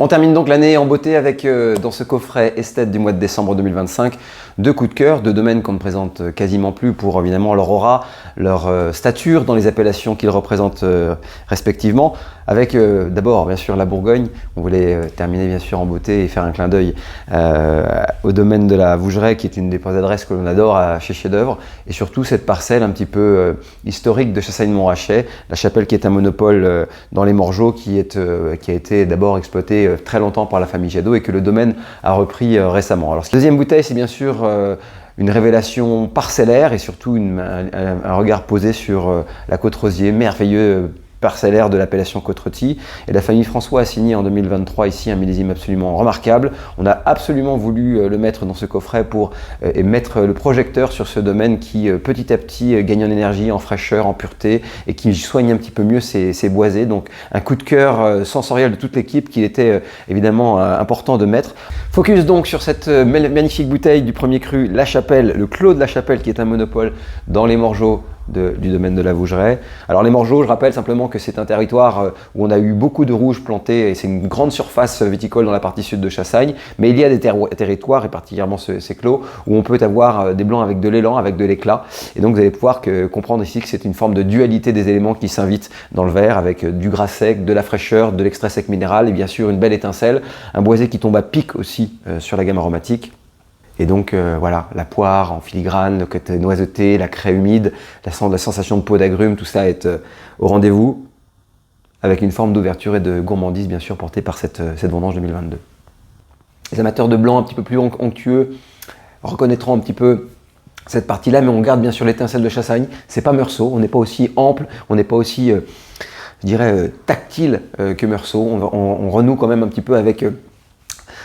On termine donc l'année en beauté avec, dans ce coffret esthète du mois de décembre 2025, deux coups de cœur, deux domaines qu'on ne présente quasiment plus pour évidemment leur aura, leur stature dans les appellations qu'ils représentent respectivement. Avec d'abord bien sûr la Bourgogne, on voulait terminer bien sûr en beauté et faire un clin d'œil au domaine de la Vougeraie qui est une des points d'adresse que l'on adore chez Chef d'œuvre, et surtout cette parcelle un petit peu historique de Chassagne-Montrachet, la chapelle qui est un monopole dans les Morgeaux qui a été d'abord exploité très longtemps par la famille Jadot et que le domaine a repris récemment. Alors, deuxième bouteille, c'est bien sûr une révélation parcellaire et surtout un regard posé sur la Côte-Rosier, merveilleux parcellaire de l'appellation Côte-Rôtie. Et la famille François a signé en 2023 ici un millésime absolument remarquable. On a absolument voulu le mettre dans ce coffret pour mettre le projecteur sur ce domaine qui petit à petit gagne en énergie, en fraîcheur, en pureté et qui soigne un petit peu mieux ses boisés. Donc un coup de cœur sensoriel de toute l'équipe qu'il était évidemment important de mettre. Focus donc sur cette magnifique bouteille du premier cru, La Chapelle, le Clos de la Chapelle qui est un monopole dans les Morgeaux du domaine de la Vougeraie. Alors les Morgeaux, je rappelle simplement que c'est un territoire où on a eu beaucoup de rouges plantés et c'est une grande surface viticole dans la partie sud de Chassagne, mais il y a des territoires, et particulièrement ces clos, où on peut avoir des blancs avec de l'élan, avec de l'éclat, et donc vous allez pouvoir comprendre ici que c'est une forme de dualité des éléments qui s'invitent dans le verre, avec du gras sec, de la fraîcheur, de l'extrait sec minéral, et bien sûr une belle étincelle, un boisé qui tombe à pic aussi sur la gamme aromatique. Et donc voilà, la poire en filigrane, le côté noiseté, la craie humide, la sensation de peau d'agrumes, tout ça est au rendez-vous, avec une forme d'ouverture et de gourmandise bien sûr portée par cette vendange 2022. Les amateurs de blanc un petit peu plus onctueux reconnaîtront un petit peu cette partie-là, mais on garde bien sûr l'étincelle de Chassagne. C'est pas Meursault, on n'est pas aussi ample, on n'est pas aussi, je dirais, tactile que Meursault. On renoue quand même un petit peu avec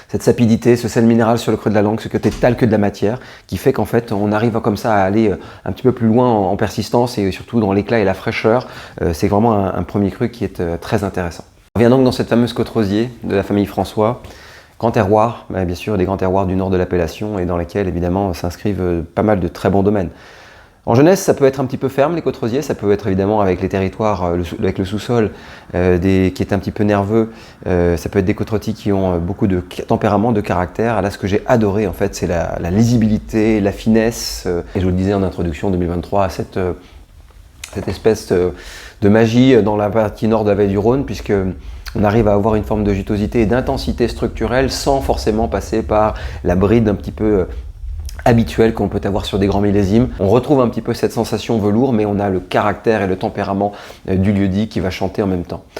cette sapidité, ce sel minéral sur le creux de la langue, ce côté talc de la matière, qui fait qu'en fait on arrive comme ça à aller un petit peu plus loin en persistance et surtout dans l'éclat et la fraîcheur. C'est vraiment un premier cru qui est très intéressant. On revient donc dans cette fameuse Côte-Rosier de la famille François, grand terroir, bien sûr des grands terroirs du nord de l'appellation et dans lesquels évidemment s'inscrivent pas mal de très bons domaines. En jeunesse, ça peut être un petit peu ferme, les Côte-Rosiers, ça peut être évidemment avec les territoires, avec le sous-sol qui est un petit peu nerveux, ça peut être des Côte-Rôties qui ont beaucoup de tempérament, de caractère. Là, ce que j'ai adoré, en fait, c'est la lisibilité, la finesse, et je vous le disais en introduction 2023, cette espèce de magie dans la partie nord de la vallée du Rhône, puisque on arrive à avoir une forme de jutosité et d'intensité structurelle sans forcément passer par la bride un petit peu habituel qu'on peut avoir sur des grands millésimes. On retrouve un petit peu cette sensation velours, mais on a le caractère et le tempérament du lieu-dit qui va chanter en même temps.